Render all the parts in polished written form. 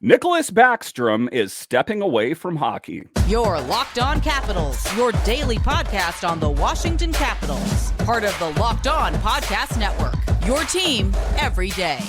Nick Backstrom is stepping away from hockey. Your Locked On Capitals, your daily podcast on the Washington Capitals. Part of the Locked On Podcast Network, your team every day.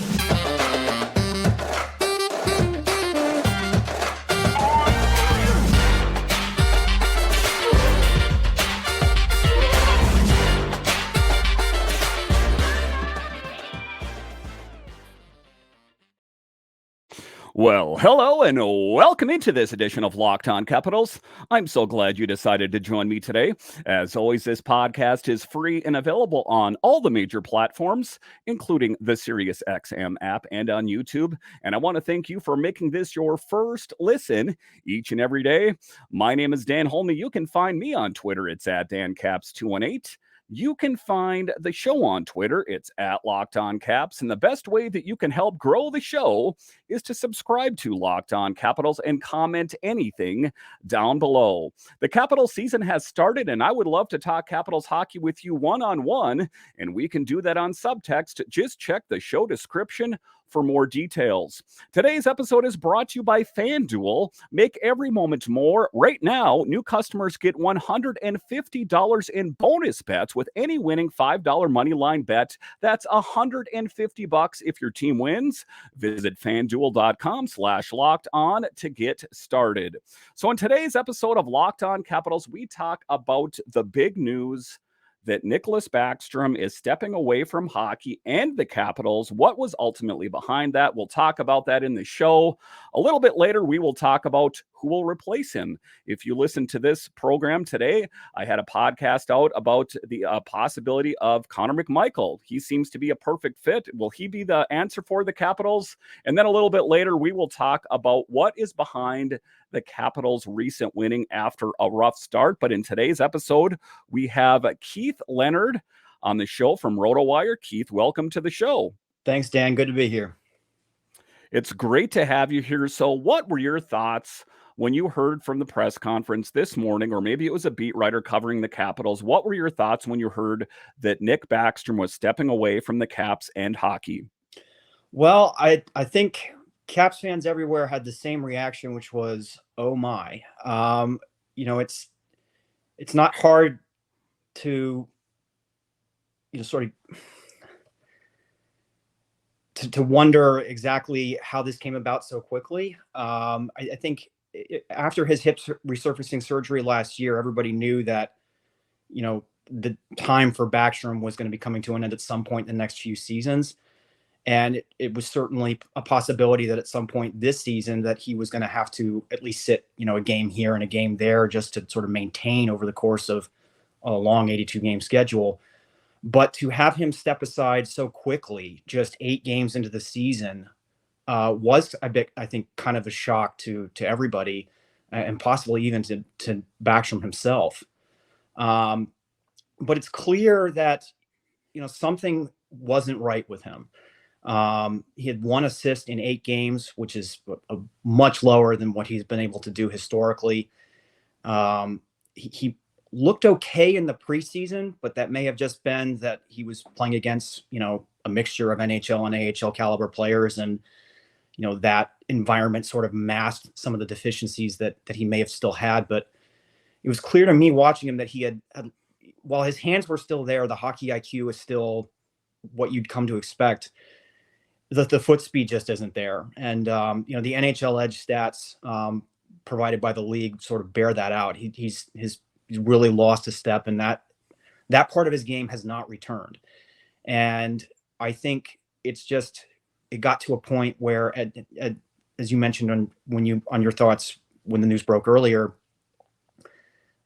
Well, hello and welcome into this edition of Locked On Capitals. I'm so glad you decided to join me today. As always, this podcast is free and available on all the major platforms, including the SiriusXM app and on YouTube. And I want to thank you for making this your first listen each and every day. My name is Dan Holme. You can find me on Twitter. It's at DanCaps218. You can find the show on Twitter. It's at Locked On Caps. And the best way that you can help grow the show is to subscribe to Locked On Capitals and comment anything down below. The Capitals season has started, and I would love to talk Capitals hockey with you one-on-one, and we can do that on subtext. Just check the show description for more details. Today's episode is brought to you by FanDuel. Make every moment more. Right now, new customers get $150 in bonus bets with any winning $5 moneyline bet. That's $150 if your team wins. Visit FanDuel.com/locked on to get started. So in today's episode of Locked On Capitals, we talk about the big news that Nick Backstrom is stepping away from hockey and the Capitals. What was ultimately behind that? We'll talk about that in the show. A little bit later, we will talk about who will replace him. If you listen to this program today, I had a podcast out about the possibility of Connor McMichael. He seems to be a perfect fit. Will he be the answer for the Capitals? And then a little bit later, we will talk about what is behind the Capitals' recent winning after a rough start. But in today's episode, we have Keith Leonard on the show from RotoWire. Keith, welcome to the show. Thanks, Dan. Good to be here. It's great to have you here. So what were your thoughts when you heard from the press conference this morning, or maybe it was a beat writer covering the Capitals? What were your thoughts when you heard that Nick Backstrom was stepping away from the Caps and hockey? Well, I think Caps fans everywhere had the same reaction, which was, oh my. It's not hard to, sort of to wonder exactly how this came about so quickly. I think after his hip resurfacing surgery last year, everybody knew that, the time for Backstrom was going to be coming to an end at some point in the next few seasons. And it was certainly a possibility that at some point this season that he was going to have to at least sit, a game here and a game there just to sort of maintain over the course of a long 82-game schedule. But to have him step aside so quickly, just 8 games into the season, was a bit, I think, kind of a shock to everybody, and possibly even to Backstrom himself. But it's clear that, something wasn't right with him. He had 1 assist in 8 games, which is a much lower than what he's been able to do historically. He looked okay in the preseason, but that may have just been that he was playing against, a mixture of NHL and AHL caliber players. And, that environment sort of masked some of the deficiencies that he may have still had. But it was clear to me watching him that he had, while his hands were still there, the hockey IQ is still what you'd come to expect. The foot speed just isn't there. And, the NHL Edge stats provided by the league sort of bear that out. He's really lost a step, and that part of his game has not returned. And I think it got to a point where, as you mentioned on your thoughts when the news broke earlier,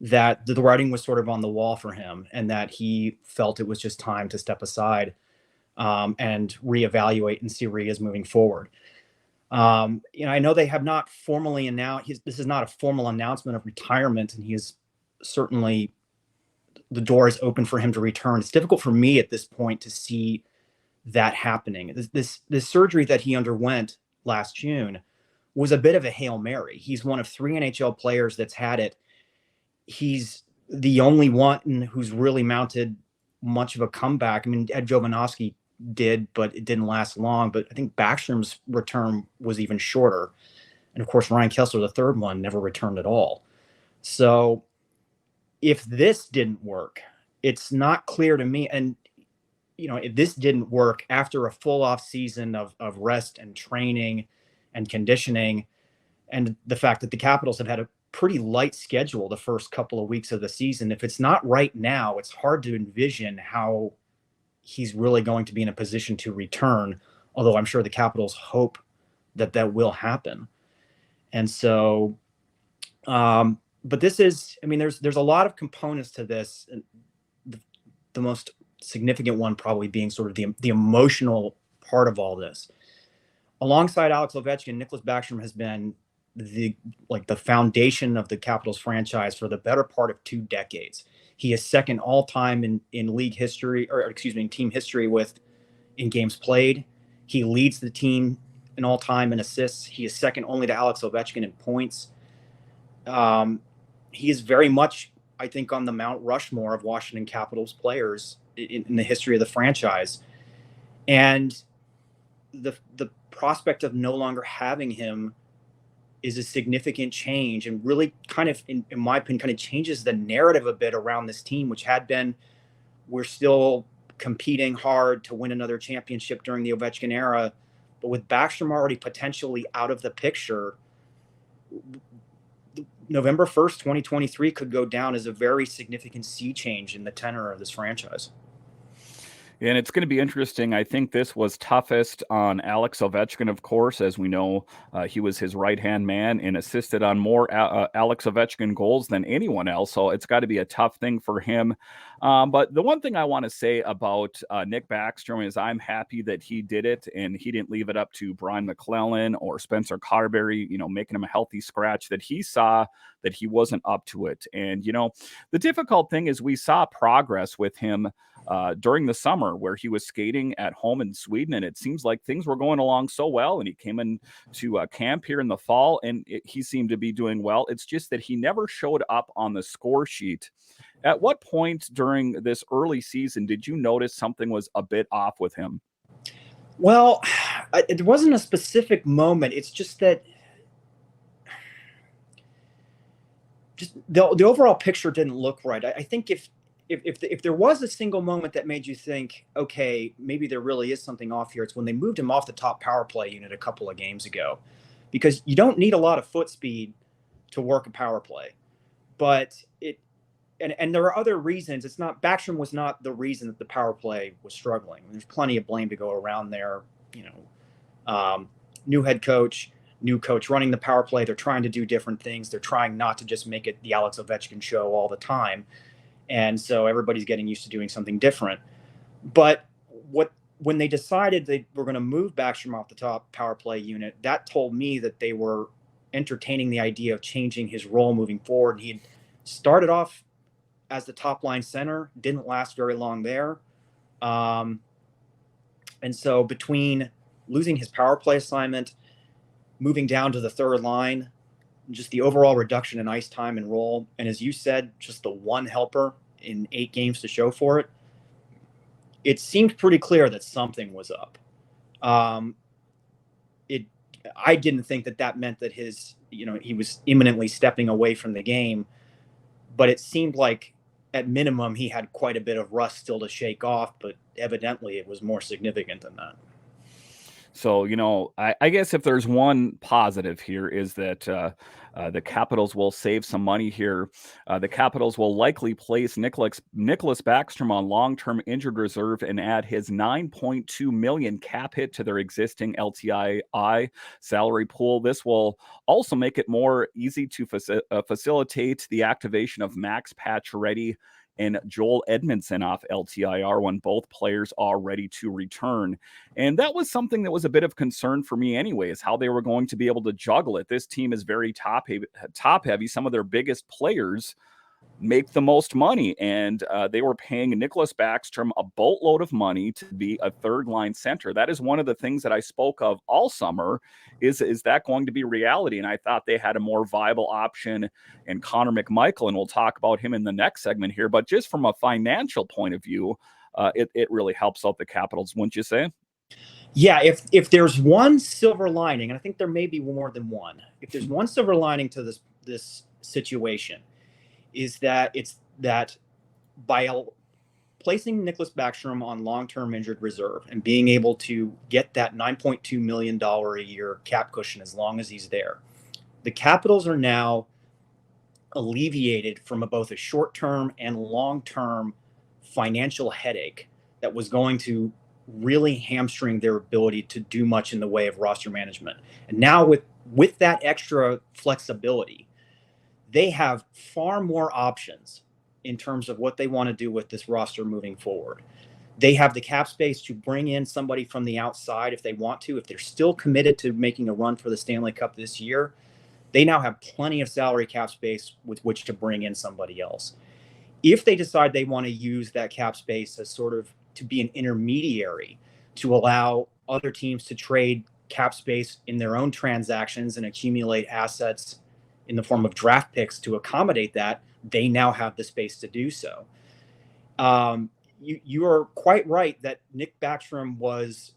that the writing was sort of on the wall for him, and that he felt it was just time to step aside and reevaluate and see where he is moving forward. I know they have not formally announced, this is not a formal announcement of retirement, and he is certainly, the door is open for him to return. It's difficult for me at this point to see that happening. This surgery that he underwent last June was a bit of a Hail Mary. He's one of 3 NHL players that's had it. He's the only one who's really mounted much of a comeback. I mean, Ed Jovanovski did, but it didn't last long. But I think Backstrom's return was even shorter. And of course, Ryan Kessler, the third one, never returned at all. So if this didn't work, it's not clear to me. And, if this didn't work after a full off season of rest and training and conditioning, and the fact that the Capitals have had a pretty light schedule the first couple of weeks of the season, if it's not right now, it's hard to envision how he's really going to be in a position to return, although I'm sure the Capitals hope that that will happen. And so, but this is, there's a lot of components to this. And the most significant one probably being sort of the emotional part of all this. Alongside Alex Ovechkin, Nicholas Backstrom has been the foundation of the Capitals franchise for the better part of 2 decades. He is second all time in league history, or excuse me, in team history in games played. He leads the team in all time in assists. He is second only to Alex Ovechkin in points. He is very much, I think, on the Mount Rushmore of Washington Capitals players in the history of the franchise. And the prospect of no longer having him is a significant change, and really kind of, in my opinion, kind of changes the narrative a bit around this team, which had been, we're still competing hard to win another championship during the Ovechkin era. But with Backstrom already potentially out of the picture, November 1st, 2023 could go down as a very significant sea change in the tenor of this franchise. And it's going to be interesting. I think this was toughest on Alex Ovechkin, of course. As we know, he was his right-hand man and assisted on more Alex Ovechkin goals than anyone else. So it's got to be a tough thing for him. But the one thing I want to say about Nick Backstrom is I'm happy that he did it and he didn't leave it up to Brian McClellan or Spencer Carberry, making him a healthy scratch, that he saw that he wasn't up to it. And, the difficult thing is we saw progress with him during the summer where he was skating at home in Sweden, and it seems like things were going along so well, and he came into camp here in the fall, and he seemed to be doing well. It's just that he never showed up on the score sheet. At what point during this early season did you notice something was a bit off with him? Well, it wasn't a specific moment. It's just that just the overall picture didn't look right. I think if there was a single moment that made you think, okay, maybe there really is something off here, it's when they moved him off the top power play unit a couple of games ago, because you don't need a lot of foot speed to work a power play. But and there are other reasons. It's not, Backstrom was not the reason that the power play was struggling. There's plenty of blame to go around there. New head coach, new coach running the power play. They're trying to do different things. They're trying not to just make it the Alex Ovechkin show all the time. And so everybody's getting used to doing something different. But when they decided they were going to move Backstrom off the top power play unit, that told me that they were entertaining the idea of changing his role moving forward. He had started off as the top line center, didn't last very long there. And so between losing his power play assignment, moving down to the third line, just the overall reduction in ice time and role, and as you said, just the one helper in 8 games to show for it, it seemed pretty clear that something was up. I didn't think that meant that he was imminently stepping away from the game, but it seemed like at minimum he had quite a bit of rust still to shake off, but evidently it was more significant than that. So, I guess if there's one positive here is that the Capitals will save some money here. The Capitals will likely place Nicholas Backstrom on long-term injured reserve and add his $9.2 million cap hit to their existing LTII salary pool. This will also make it more easy to facilitate the activation of Max Pacioretty and Joel Edmondson off LTIR when both players are ready to return. And that was something that was a bit of concern for me anyways, how they were going to be able to juggle it. This team is very top heavy. Some of their biggest players make the most money, and they were paying Nicholas Backstrom a boatload of money to be a third line center. That is one of the things that I spoke of all summer. Is that going to be reality? And I thought they had a more viable option in Connor McMichael, and we'll talk about him in the next segment here. But just from a financial point of view, it really helps out the Capitals, wouldn't you say? Yeah, if there's one silver lining, and I think there may be more than one, if there's one silver lining to this situation, is that it's that by placing Nicholas Backstrom on long-term injured reserve and being able to get that $9.2 million a year cap cushion as long as he's there, the Capitals are now alleviated from both a short-term and long-term financial headache that was going to really hamstring their ability to do much in the way of roster management. And now with that extra flexibility, they have far more options in terms of what they want to do with this roster moving forward. They have the cap space to bring in somebody from the outside if they want to. If they're still committed to making a run for the Stanley Cup this year, they now have plenty of salary cap space with which to bring in somebody else. If they decide they want to use that cap space as sort of to be an intermediary to allow other teams to trade cap space in their own transactions and accumulate assets in the form of draft picks to accommodate that, they now have the space to do so. You are quite right that Nick Backstrom was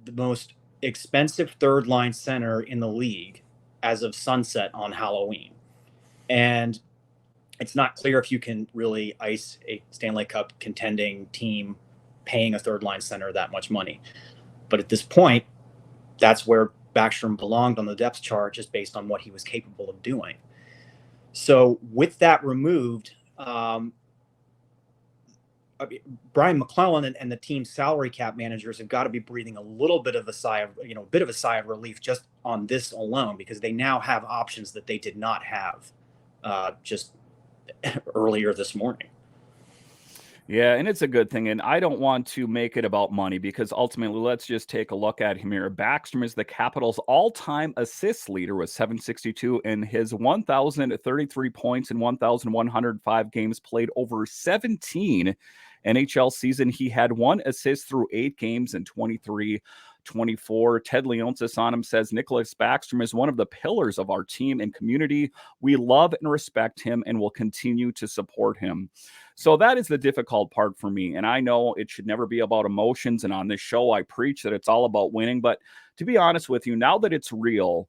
the most expensive third line center in the league as of sunset on Halloween. And it's not clear if you can really ice a Stanley Cup contending team paying a third line center that much money. But at this point, that's where Backstrom belonged on the depth chart, just based on what he was capable of doing. So with that removed, Brian McClellan and the team's salary cap managers have got to be breathing a little bit of a sigh of relief just on this alone, because they now have options that they did not have just earlier this morning. Yeah, and it's a good thing. And I don't want to make it about money, because ultimately, let's just take a look at him here. Backstrom is the Capitals' all-time assist leader with 762, and his 1,033 points in 1,105 games played over 17 NHL season. He had 1 assist through 8 games in 23-24. Ted Leonsis on him says, Nicholas Backstrom is one of the pillars of our team and community. We love and respect him and will continue to support him. So that is the difficult part for me. And I know it should never be about emotions. And on this show, I preach that it's all about winning. But to be honest with you, now that it's real,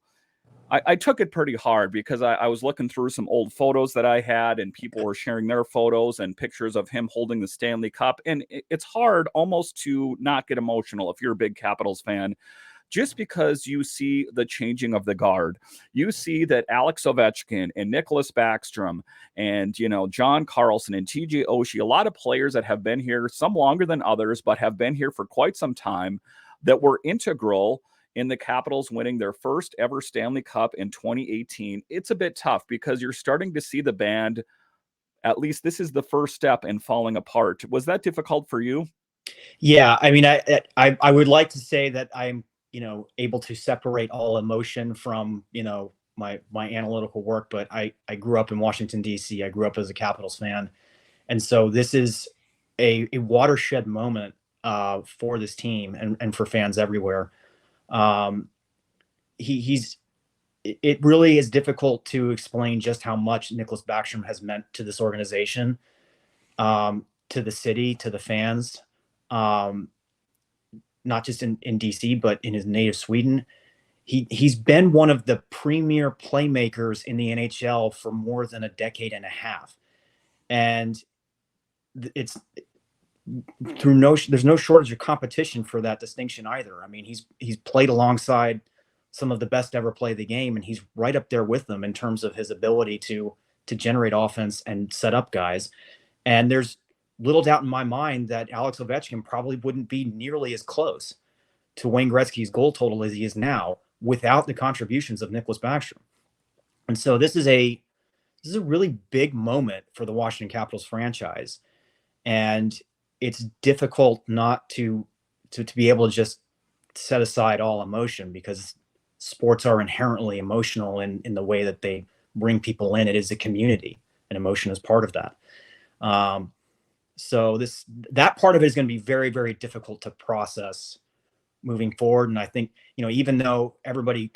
I took it pretty hard, because I was looking through some old photos that I had, and people were sharing their photos and pictures of him holding the Stanley Cup. And it's hard almost to not get emotional if you're a big Capitals fan, just because you see the changing of the guard. You see that Alex Ovechkin and Nicholas Backstrom and, John Carlson and TJ Oshie, a lot of players that have been here, some longer than others, but have been here for quite some time, that were integral in the Capitals winning their first ever Stanley Cup in 2018. It's a bit tough, because you're starting to see the band, at least this is the first step in falling apart. Was that difficult for you? Yeah, I mean, I would like to say that I'm able to separate all emotion from my analytical work, but I grew up in Washington, D.C. I grew up as a Capitals fan, and so this is a watershed moment for this team and for fans everywhere. It really is difficult to explain just how much Nicholas Backstrom has meant to this organization, to the city, to the fans, not just in DC, but in his native Sweden. He's been one of the premier playmakers in the NHL for more than a decade and a half. And it's there's no shortage of competition for that distinction either. I mean, he's played alongside some of the best ever play the game, and he's right up there with them in terms of his ability to generate offense and set up guys. And there's little doubt in my mind that Alex Ovechkin probably wouldn't be nearly as close to Wayne Gretzky's goal total as he is now without the contributions of Nicholas Backstrom. And so this is a really big moment for the Washington Capitals franchise. And it's difficult not to be able to just set aside all emotion, because sports are inherently emotional in the way that they bring people in. It is a community, and emotion is part of that. So that part of it is going to be very, very difficult to process moving forward. And I think, even though everybody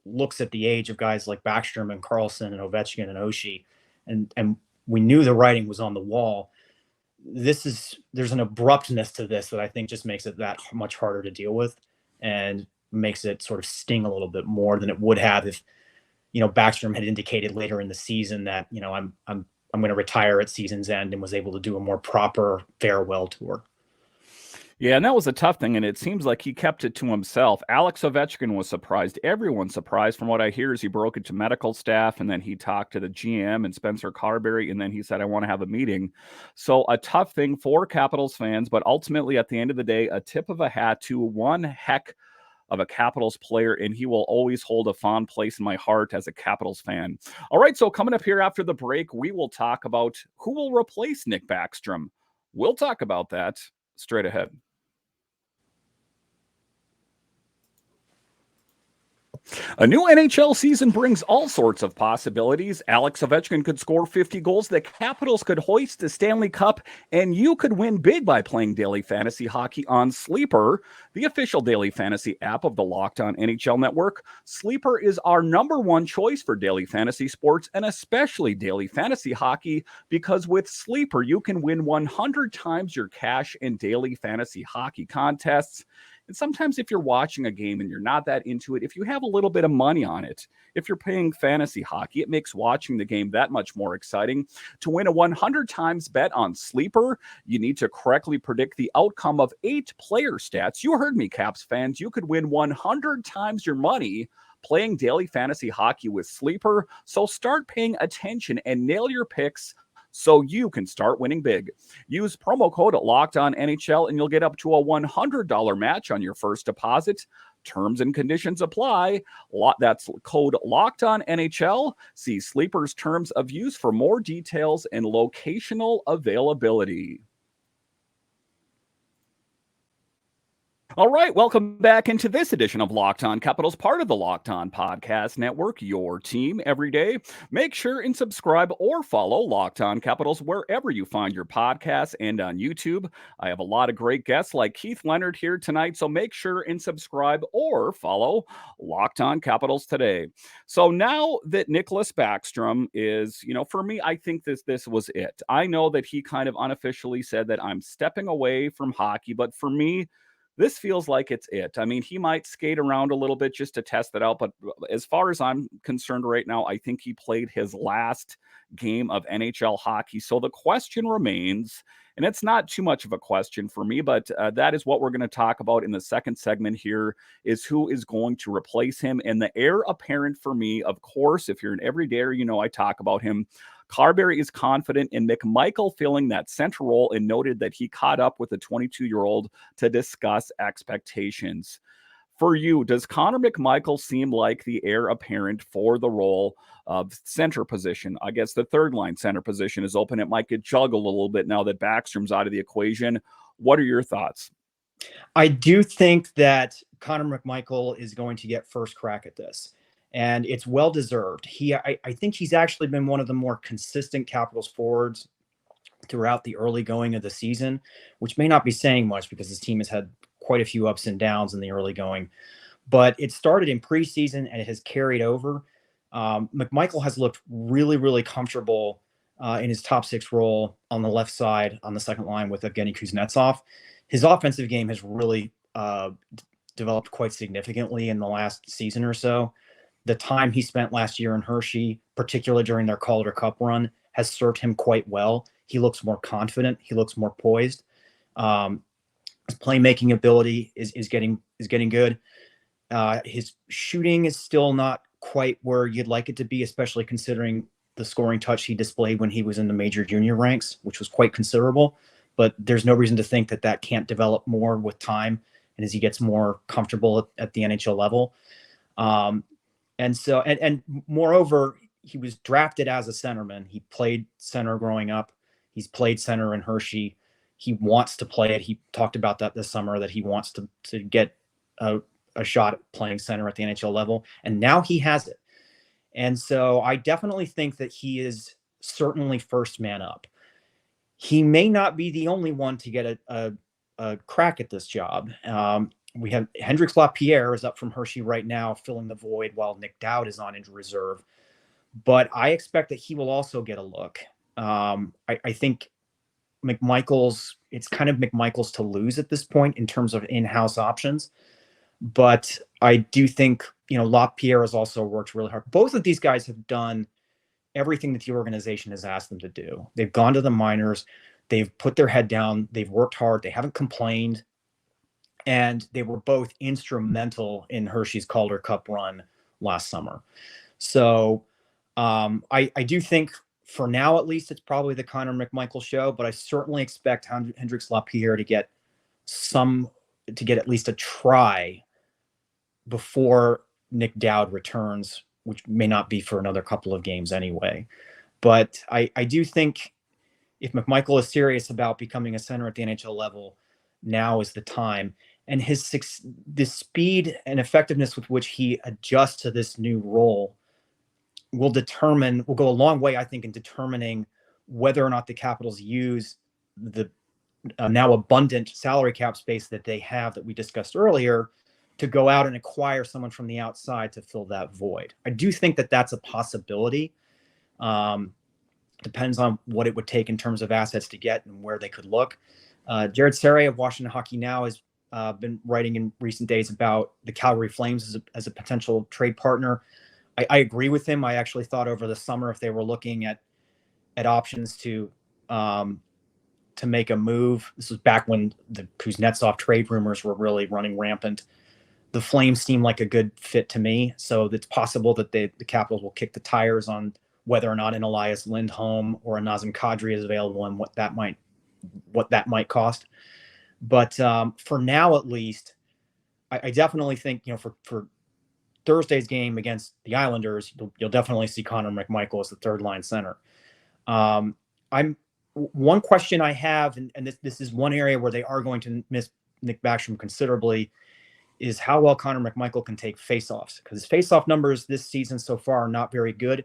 looks at the age of guys like Backstrom and Carlson and Ovechkin and Oshie, and we knew the writing was on the wall, there's an abruptness to this that I think just makes it that much harder to deal with, and makes it sort of sting a little bit more than it would have if, Backstrom had indicated later in the season that, I'm going to retire at season's end, and was able to do a more proper farewell tour. Yeah, and that was a tough thing, and it seems like he kept it to himself. Alex Ovechkin was surprised. Everyone's surprised. From what I hear is he broke it to medical staff, and then he talked to the GM and Spencer Carberry, and then he said, I want to have a meeting. So a tough thing for Capitals fans, but ultimately at the end of the day, a tip of a hat to one heck of a Capitals player, and he will always hold a fond place in my heart as a Capitals fan. All right, so coming up here after the break, we will talk about who will replace Nick Backstrom. We'll talk about that straight ahead. A new NHL season brings all sorts of possibilities. Alex Ovechkin could score 50 goals. The Capitals could hoist the Stanley Cup, and you could win big by playing daily fantasy hockey on Sleeper, the official daily fantasy app of the Locked On NHL Network. Sleeper is our #1 choice for daily fantasy sports, and especially daily fantasy hockey, because with Sleeper, you can win 100 times your cash in daily fantasy hockey contests. And sometimes if you're watching a game and you're not that into it, if you have a little bit of money on it, if you're playing fantasy hockey, it makes watching the game that much more exciting. To win a 100 times bet on Sleeper, you need to correctly predict the outcome of 8 player stats. You heard me, Caps fans. You could win 100 times your money playing daily fantasy hockey with Sleeper. So start paying attention and nail your picks so you can start winning big. Use promo code LOCKEDONNHL and you'll get up to a $100 match on your first deposit. Terms and conditions apply. That's code LOCKEDONNHL. See Sleeper's terms of use for more details and locational availability. All right, welcome back into this edition of Locked On Capitals, part of the Locked On Podcast Network, your team every day. Make sure and subscribe or follow Locked On Capitals wherever you find your podcasts and on YouTube. I have a lot of great guests like Keith Leonard here tonight, so make sure and subscribe or follow Locked On Capitals today. So now that Nicholas Backstrom is, for me, I think this was it. I know that he kind of unofficially said that I'm stepping away from hockey, but for me, this feels like it's it. I mean, he might skate around a little bit just to test it out, but as far as I'm concerned right now, I think he played his last game of NHL hockey. So the question remains, and it's not too much of a question for me, but that is what we're going to talk about in the second segment here, is who is going to replace him. And the heir apparent for me, of course, if you're an everydayer, I talk about him. Carberry is confident in McMichael filling that center role and noted that he caught up with the 22-year-old to discuss expectations. For you, does Connor McMichael seem like the heir apparent for the role of center position? I guess the third line center position is open. It might get juggled a little bit now that Backstrom's out of the equation. What are your thoughts? I do think that Connor McMichael is going to get first crack at this, and it's well-deserved. I think he's actually been one of the more consistent Capitals forwards throughout the early going of the season, which may not be saying much because his team has had quite a few ups and downs in the early going. But it started in preseason and it has carried over. McMichael has looked really, really comfortable in his top 6 role on the left side on the second line with Evgeny Kuznetsov. His offensive game has really developed quite significantly in the last season or so. The time he spent last year in Hershey, particularly during their Calder Cup run, has served him quite well. He looks more confident. He looks more poised. His playmaking ability is getting good. His shooting is still not quite where you'd like it to be, especially considering the scoring touch he displayed when he was in the major junior ranks, which was quite considerable. But there's no reason to think that can't develop more with time and as he gets more comfortable at the NHL level. And moreover, he was drafted as a centerman. He played center growing up. He's played center in Hershey. He wants to play it. He talked about that this summer, that he wants to get a shot at playing center at the NHL level. And now he has it. And so I definitely think that he is certainly first man up. He may not be the only one to get a crack at this job. We have Hendrix Lapierre is up from Hershey right now, filling the void while Nick Dowd is on injury reserve. But I expect that he will also get a look. I think it's kind of McMichael's to lose at this point in terms of in-house options. But I do think, LaPierre has also worked really hard. Both of these guys have done everything that the organization has asked them to do. They've gone to the minors, they've put their head down, they've worked hard, they haven't complained, and they were both instrumental in Hershey's Calder Cup run last summer. So I do think for now, at least, it's probably the Connor McMichael show, but I certainly expect Hendrix Lapierre to get at least a try before Nick Dowd returns, which may not be for another couple of games anyway. But I do think if McMichael is serious about becoming a center at the NHL level, now is the time. And the speed and effectiveness with which he adjusts to this new role will go a long way, I think, in determining whether or not the Capitals use the now abundant salary cap space that they have that we discussed earlier to go out and acquire someone from the outside to fill that void. I do think that that's a possibility. Depends on what it would take in terms of assets to get and where they could look. Jared Serre of Washington Hockey Now has been writing in recent days about the Calgary Flames as a potential trade partner. I agree with him. I actually thought over the summer, if they were looking at options to make a move, this was back when the Kuznetsov trade rumors were really running rampant. The Flames seem like a good fit to me. So it's possible that the Capitals will kick the tires on whether or not an Elias Lindholm or a Nazem Kadri is available and what that might cost. But for now, at least, I definitely think, for Thursday's game against the Islanders, you'll definitely see Connor McMichael as the third line center. One question I have, and this is one area where they are going to miss Nick Backstrom considerably, is how well Connor McMichael can take faceoffs, because his faceoff numbers this season so far are not very good.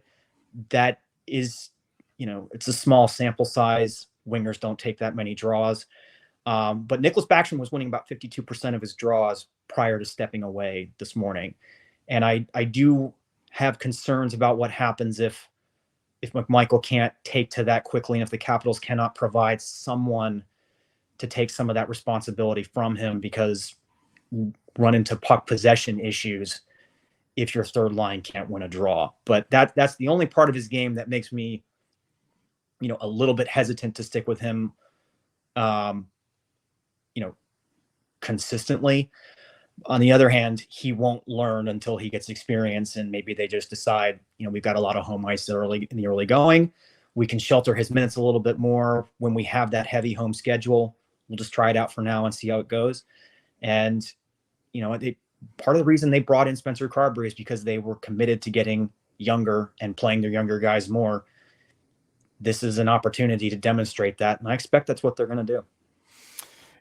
That is, it's a small sample size. Wingers don't take that many draws. But Nicholas Backstrom was winning about 52% of his draws prior to stepping away this morning. And I do have concerns about what happens if McMichael can't take to that quickly, and if the Capitals cannot provide someone to take some of that responsibility from him, because run into puck possession issues if your third line can't win a draw. But that's the only part of his game that makes me, a little bit hesitant to stick with him, consistently. On the other hand, he won't learn until he gets experience, and maybe they just decide, we've got a lot of home ice in the early going. We can shelter his minutes a little bit more when we have that heavy home schedule. We'll just try it out for now and see how it goes. And, part of the reason they brought in Spencer Carberry is because they were committed to getting younger and playing their younger guys more. This is an opportunity to demonstrate that, and I expect that's what they're going to do.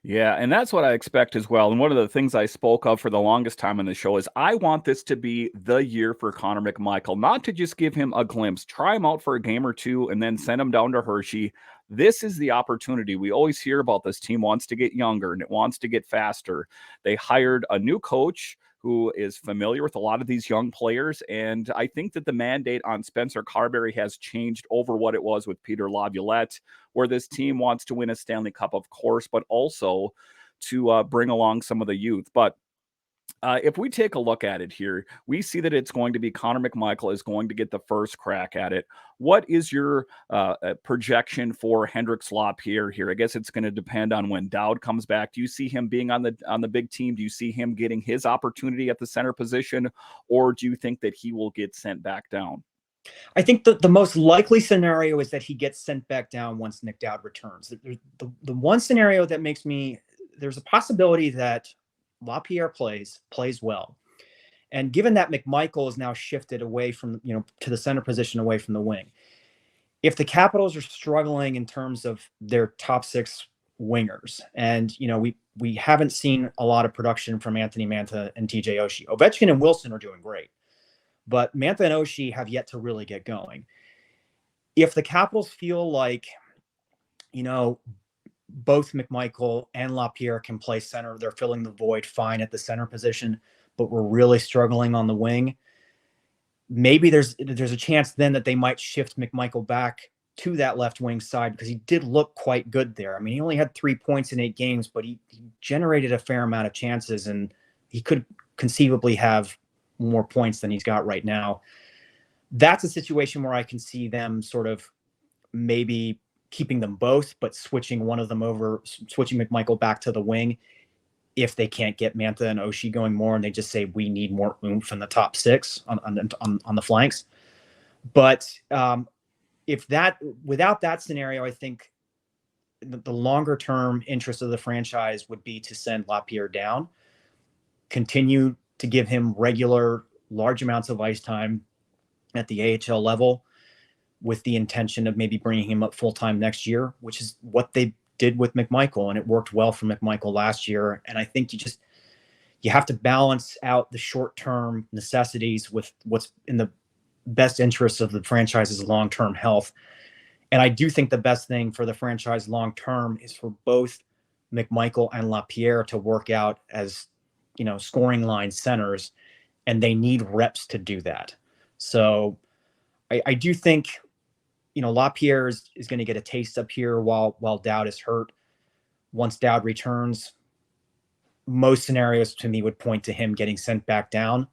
Yeah, and that's what I expect as well. And one of the things I spoke of for the longest time in the show is I want this to be the year for Connor McMichael, not to just give him a glimpse, try him out for a game or two, and then send him down to Hershey. This is the opportunity. We always hear about this team wants to get younger and it wants to get faster. They hired a new coach who is familiar with a lot of these young players. And I think that the mandate on Spencer Carberry has changed over what it was with Peter Laviolette, where this team wants to win a Stanley Cup, of course, but also to bring along some of the youth. But if we take a look at it here, we see that it's going to be Connor McMichael is going to get the first crack at it. What is your projection for Hendrix Lapierre here? I guess it's going to depend on when Dowd comes back. Do you see him being on the big team? Do you see him getting his opportunity at the center position, or do you think that he will get sent back down? I think the most likely scenario is that he gets sent back down once Nick Dowd returns. The one scenario that makes me, there's a possibility that Lapierre plays well. And given that McMichael is now shifted away from, to the center position away from the wing, if the Capitals are struggling in terms of their top six wingers, and, we haven't seen a lot of production from Anthony Mantha and TJ Oshie. Ovechkin and Wilson are doing great, but Mantha and Oshie have yet to really get going. If the Capitals feel like, both McMichael and Lapierre can play center, they're filling the void fine at the center position, but we're really struggling on the wing, maybe there's a chance then that they might shift McMichael back to that left wing side because he did look quite good there. I mean, he only had 3 points in 8 games, but he generated a fair amount of chances, and he could conceivably have more points than he's got right now. That's a situation where I can see them sort of maybe keeping them both, but switching one of them over, switching McMichael back to the wing if they can't get Mantha and Oshie going more, and they just say we need more oomph in the top 6 on the flanks. But without that scenario, I think the longer term interest of the franchise would be to send Lapierre down, continue to give him regular large amounts of ice time at the AHL level, with the intention of maybe bringing him up full time next year, which is what they did with McMichael, and it worked well for McMichael last year. And I think you have to balance out the short term necessities with what's in the best interests of the franchise's long term health. And I do think the best thing for the franchise long term is for both McMichael and Lapierre to work out as, scoring line centers, and they need reps to do that. So I do think, Lapierre is going to get a taste up here while Dowd is hurt. Once Dowd returns, most scenarios to me would point to him getting sent back down.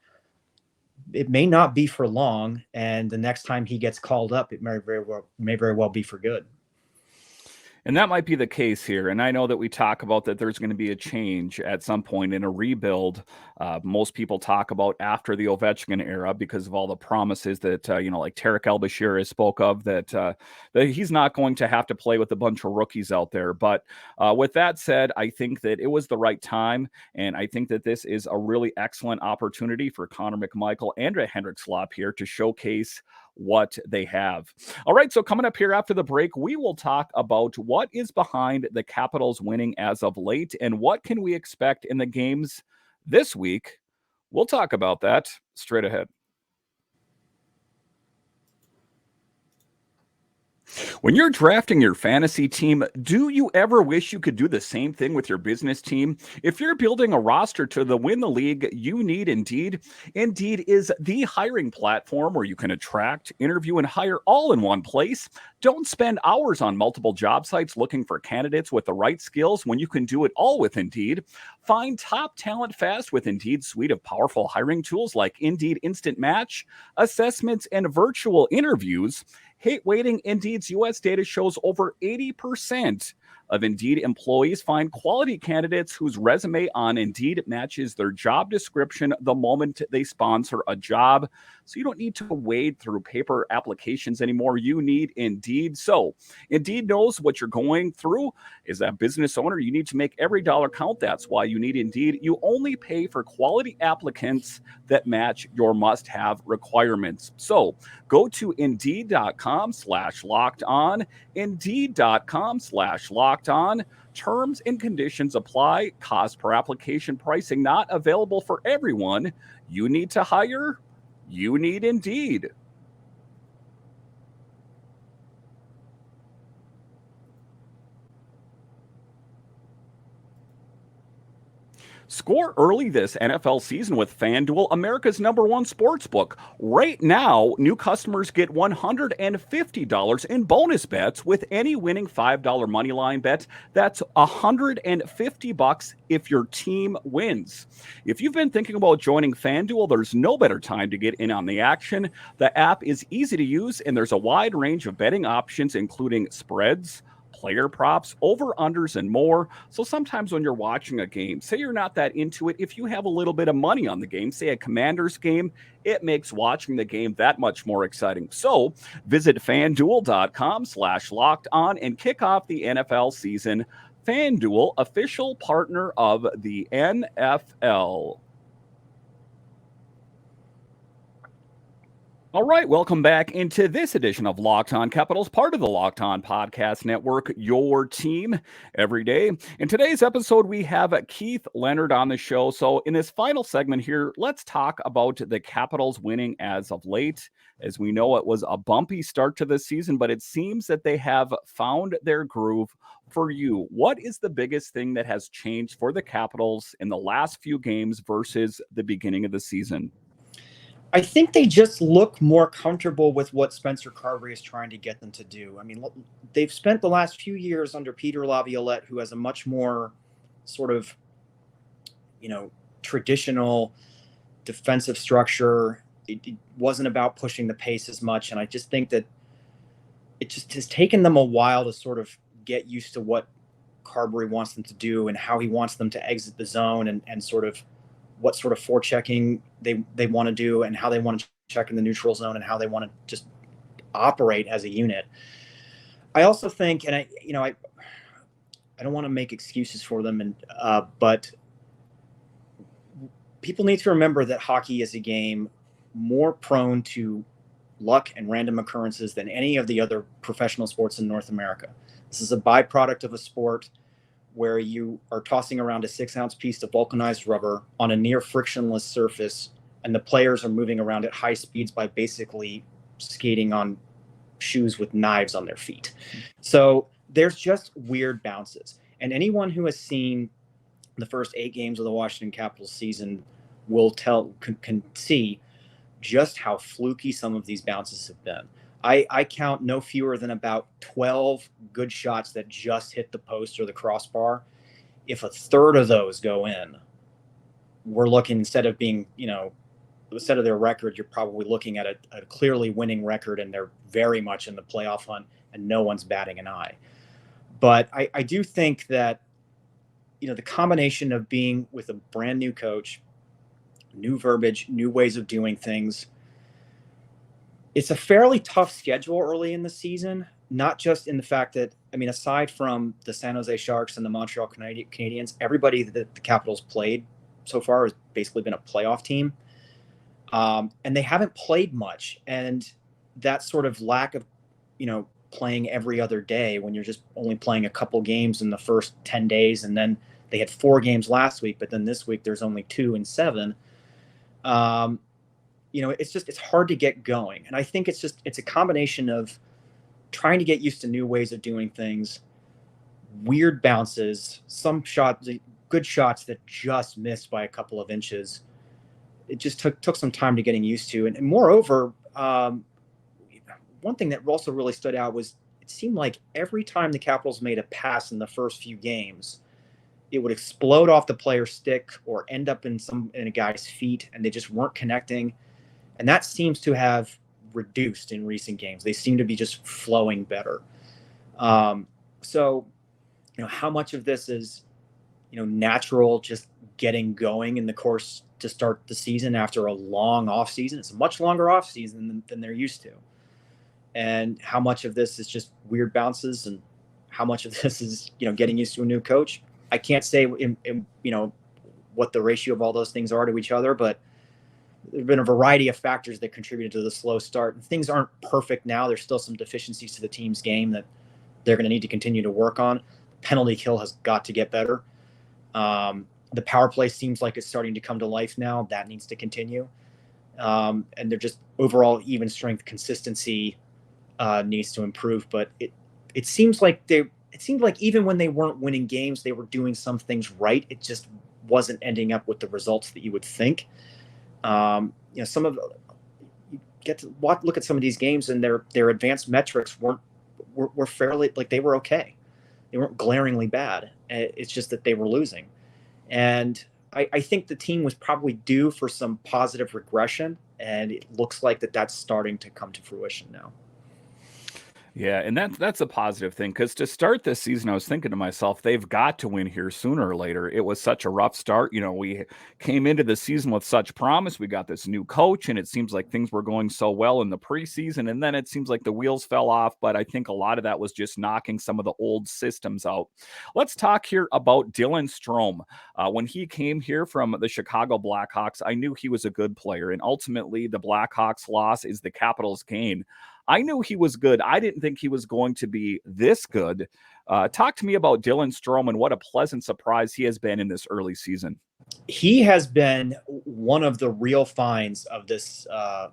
It may not be for long, and the next time he gets called up, it may very well be for good. And that might be the case here. And I know that we talk about that there's going to be a change at some point in a rebuild. Most people talk about after the Ovechkin era because of all the promises that, like Tarek El-Bashir has spoke of, that he's not going to have to play with a bunch of rookies out there. But with that said, I think that it was the right time. And I think that this is a really excellent opportunity for Connor McMichael and Henrik Lapierre to showcase what they have. All right, so coming up here after the break, we will talk about what is behind the Capitals winning as of late and what can we expect in the games this week. We'll talk about that straight ahead. When you're drafting your fantasy team, do you ever wish you could do the same thing with your business team? If you're building a roster to win the league, you need Indeed. Indeed is the hiring platform where you can attract, interview, and hire all in one place. Don't spend hours on multiple job sites looking for candidates with the right skills when you can do it all with Indeed. Find top talent fast with Indeed's suite of powerful hiring tools like Indeed Instant Match, assessments, and virtual interviews. Hate waiting. Indeed's U.S. data shows over 80% of Indeed employees find quality candidates whose resume on Indeed matches their job description the moment they sponsor a job. So you don't need to wade through paper applications anymore. You need Indeed. So Indeed knows what you're going through. As a business owner, you need to make every dollar count. That's why you need Indeed. You only pay for quality applicants that match your must-have requirements. So go to Indeed.com/locked-on, Indeed.com/locked-on. Terms and conditions apply. Cost per application pricing not available for everyone. You need to hire. You need Indeed. Score early this NFL season with FanDuel, America's #1 sportsbook. Right now, new customers get $150 in bonus bets with any winning $5 moneyline bet. That's $150 if your team wins. If you've been thinking about joining FanDuel, there's no better time to get in on the action. The app is easy to use, and there's a wide range of betting options, including spreads, player props, over-unders, and more. So sometimes when you're watching a game, say you're not that into it, if you have a little bit of money on the game, say a Commanders game, it makes watching the game that much more exciting. So visit FanDuel.com/locked-on and kick off the NFL season. FanDuel, official partner of the NFL. All right, welcome back into this edition of Locked On Capitals, part of the Locked On Podcast Network, your team every day. In today's episode, we have Keith Leonard on the show. So in this final segment here, let's talk about the Capitals winning as of late. As we know, it was a bumpy start to the season, but it seems that they have found their groove. For you, what is the biggest thing that has changed for the Capitals in the last few games versus the beginning of the season? I think they just look more comfortable with what Spencer Carberry is trying to get them to do. I mean, they've spent the last few years under Peter Laviolette, who has a much more sort of, traditional defensive structure. It wasn't about pushing the pace as much. And I just think that it just has taken them a while to sort of get used to what Carberry wants them to do and how he wants them to exit the zone and sort of what sort of forechecking they want to do and how they want to check in the neutral zone and how they want to just operate as a unit. I also think, and I don't want to make excuses for them, but people need to remember that hockey is a game more prone to luck and random occurrences than any of the other professional sports in North America. This is a byproduct of a sport where you are tossing around a 6-ounce piece of vulcanized rubber on a near frictionless surface, and the players are moving around at high speeds by basically skating on shoes with knives on their feet. So there's just weird bounces. And anyone who has seen the first 8 games of the Washington Capitals season will can see just how fluky some of these bounces have been. I count no fewer than about 12 good shots that just hit the post or the crossbar. If a third of those go in, we're looking, instead of being, instead of their record, you're probably looking at a clearly winning record, and they're very much in the playoff hunt, and no one's batting an eye. But I do think that, the combination of being with a brand new coach, new verbiage, new ways of doing things, it's a fairly tough schedule early in the season, not just in the fact that, aside from the San Jose Sharks and the Montreal Canadiens, everybody that the Capitals played so far has basically been a playoff team. And they haven't played much. And that sort of lack of, playing every other day when you're just only playing a couple games in the first 10 days. And then they had 4 games last week, but then this week there's only 2 in 7. It's hard to get going. And I think it's a combination of trying to get used to new ways of doing things, weird bounces, some shots, good shots that just missed by a couple of inches. It just took some time to getting used to. And moreover, one thing that also really stood out was it seemed like every time the Capitals made a pass in the first few games, it would explode off the player's stick or end up in a guy's feet, and they just weren't connecting. And that seems to have reduced in recent games. They seem to be just flowing better. So, how much of this is, natural, just getting going in the course to start the season after a long off season? It's a much longer off season than they're used to. And how much of this is just weird bounces, and how much of this is, getting used to a new coach? I can't say in what the ratio of all those things are to each other, but there have been a variety of factors that contributed to the slow start. And things aren't perfect now. There's still some deficiencies to the team's game that they're going to need to continue to work on. Penalty kill has got to get better. The power play seems like it's starting to come to life now. That needs to continue. And they're just overall even strength consistency needs to improve. But it seems like even when they weren't winning games, they were doing some things right. It just wasn't ending up with the results that you would think. You get to look at some of these games, and their advanced metrics were fairly, like, they were okay. They weren't glaringly bad. It's just that they were losing. And I think the team was probably due for some positive regression, and it looks like that's starting to come to fruition now. Yeah, and that's a positive thing, because to start this season, I was thinking to myself, they've got to win here sooner or later. It was such a rough start. We came into the season with such promise. We got this new coach, and it seems like things were going so well in the preseason, and then it seems like the wheels fell off. But I think a lot of that was just knocking some of the old systems out. Let's talk here about Dylan Strome. When he came here from the Chicago Blackhawks, I knew he was a good player, and ultimately the Blackhawks' loss is the Capitals' gain. I knew he was good. I didn't think he was going to be this good. Talk to me about Dylan Strome and what a pleasant surprise he has been in this early season. He has been one of the real finds of this of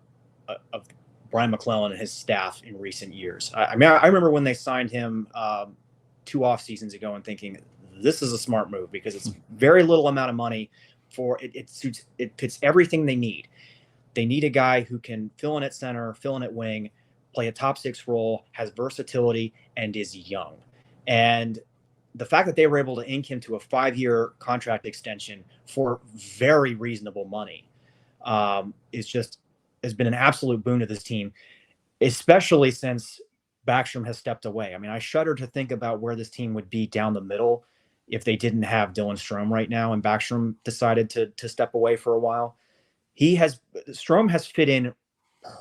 Brian McClellan and his staff in recent years. I remember when they signed him 2 off seasons ago and thinking this is a smart move, because it's very little amount of money for it. It fits everything they need. They need a guy who can fill in at center, fill in at wing, play a top six role, has versatility, and is young. And the fact that they were able to ink him to a 5-year contract extension for very reasonable money has been an absolute boon to this team, especially since Backstrom has stepped away. I mean, I shudder to think about where this team would be down the middle if they didn't have Dylan Strome right now and Backstrom decided to step away for a while. Strome has fit in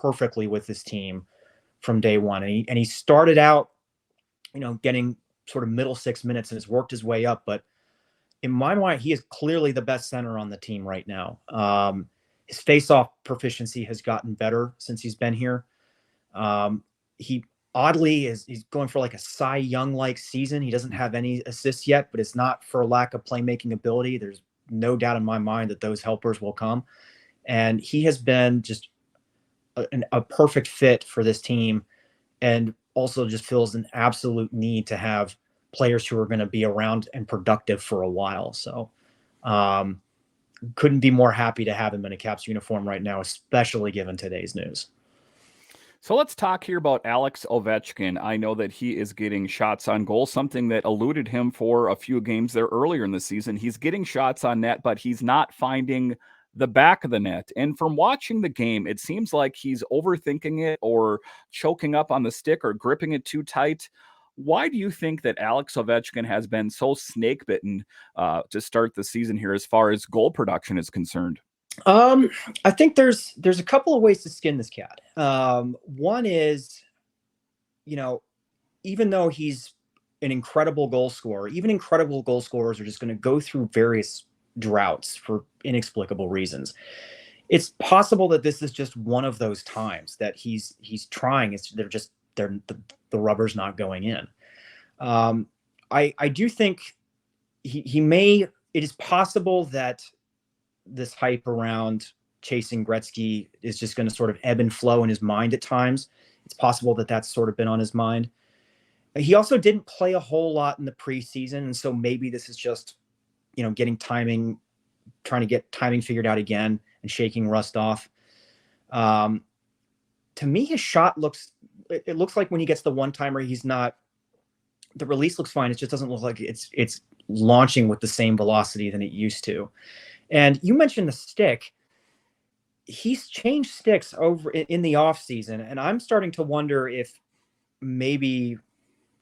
perfectly with this team from day one. And he started out, getting sort of middle 6 minutes and has worked his way up. But in my mind, he is clearly the best center on the team right now. His face-off proficiency has gotten better since he's been here. He oddly he's going for like a Cy Young-like season. He doesn't have any assists yet, but it's not for lack of playmaking ability. There's no doubt in my mind that those helpers will come. And he has been just a perfect fit for this team, and also just feels an absolute need to have players who are going to be around and productive for a while. So couldn't be more happy to have him in a Caps uniform right now, especially given today's news. So let's talk here about Alex Ovechkin. I know that he is getting shots on goal, something that eluded him for a few games there earlier in the season. He's getting shots on net, but he's not finding the back of the net. And from watching the game, it seems like he's overthinking it or choking up on the stick or gripping it too tight. Why do you think that Alex Ovechkin has been so snake bitten to start the season here as far as goal production is concerned? I think there's a couple of ways to skin this cat. One is, even though he's an incredible goal scorer, even incredible goal scorers are just going to go through various droughts for inexplicable reasons. It's possible that this is just one of those times that he's trying. The rubber's not going in. I do think he may. It is possible that this hype around chasing Gretzky is just going to sort of ebb and flow in his mind at times. It's possible that that's sort of been on his mind. He also didn't play a whole lot in the preseason, and so maybe this is just, getting timing, trying to get timing figured out again and shaking rust off. To me, his shot looks like when he gets the one-timer, the release looks fine. It just doesn't look like it's launching with the same velocity than it used to. And you mentioned the stick. He's changed sticks over in the off season, and I'm starting to wonder if maybe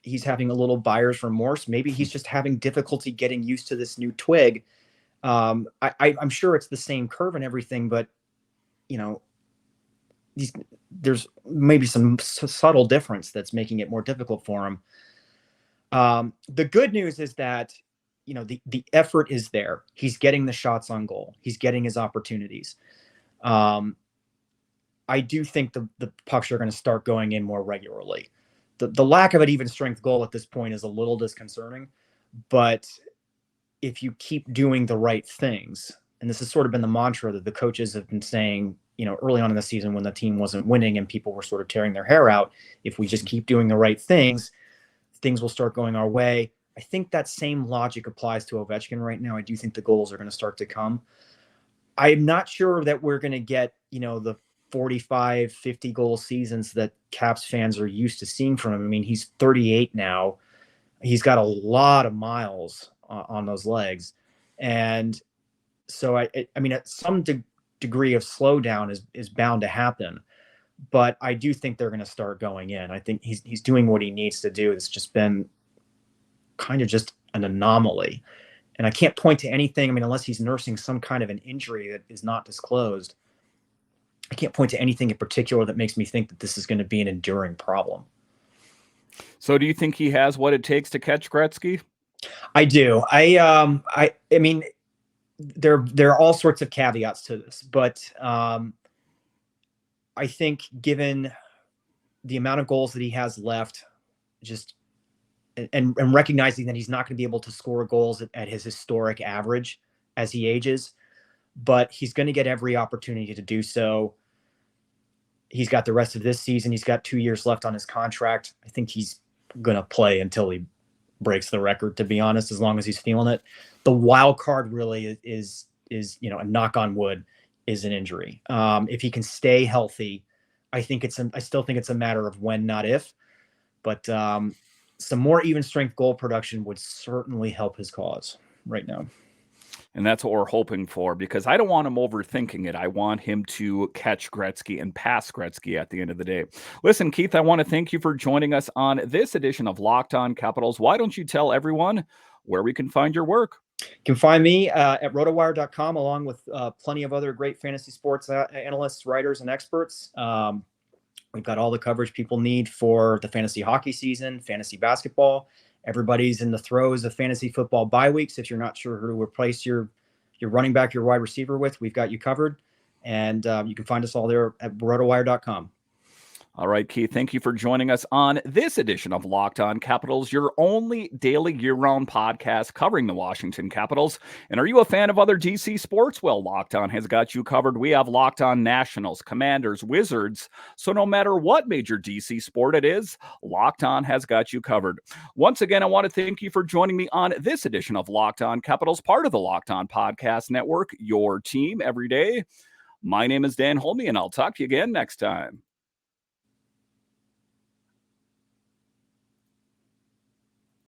he's having a little buyer's remorse. Maybe he's just having difficulty getting used to this new twig. I'm sure it's the same curve and everything, but there's maybe some subtle difference that's making it more difficult for him. The good news is that the effort is there. He's getting the shots on goal. He's getting his opportunities. I do think the pucks are going to start going in more regularly. The lack of an even strength goal at this point is a little disconcerting, but if you keep doing the right things, and this has sort of been the mantra that the coaches have been saying, early on in the season when the team wasn't winning and people were sort of tearing their hair out, if we just keep doing the right things will start going our way. I think that same logic applies to Ovechkin right now. I do think the goals are going to start to come. I'm not sure that we're going to get, the 45, 50 goal seasons that Caps fans are used to seeing from him. I mean, he's 38 now. He's got a lot of miles on those legs. And so, I mean, at some degree of slowdown is bound to happen. But I do think they're going to start going in. I think he's doing what he needs to do. It's just been kind of just an anomaly. And I can't point to anything. I mean, unless he's nursing some kind of an injury that is not disclosed, I can't point to anything in particular that makes me think that this is going to be an enduring problem. So do you think he has what it takes to catch Gretzky? I do. I mean, there are all sorts of caveats to this, but I think given the amount of goals that he has left, and recognizing that he's not going to be able to score goals at his historic average as he ages, but he's going to get every opportunity to do so. He's got the rest of this season. He's got 2 years left on his contract. I think he's going to play until he breaks the record, to be honest, as long as he's feeling it. The wild card really is a knock on wood. is an injury. If he can stay healthy, I still think it's a matter of when, not if. But some more even strength goal production would certainly help his cause right now. And that's what we're hoping for, because I don't want him overthinking it. I want him to catch Gretzky and pass Gretzky at the end of the day. Listen, Keith, I want to thank you for joining us on this edition of Locked On Capitals. Why don't you tell everyone where we can find your work? You can find me at RotoWire.com, along with plenty of other great fantasy sports analysts, writers, and experts. We've got all the coverage people need for the fantasy hockey season, fantasy basketball. Everybody's in the throes of fantasy football bye weeks. If you're not sure who to replace your running back, your wide receiver with, we've got you covered. And you can find us all there at rotowire.com. All right, Keith, thank you for joining us on this edition of Locked On Capitals, your only daily year-round podcast covering the Washington Capitals. And are you a fan of other DC sports? Well, Locked On has got you covered. We have Locked On Nationals, Commanders, Wizards. So no matter what major DC sport it is, Locked On has got you covered. Once again, I want to thank you for joining me on this edition of Locked On Capitals, part of the Locked On Podcast Network, your team every day. My name is Dan Holme, and I'll talk to you again next time.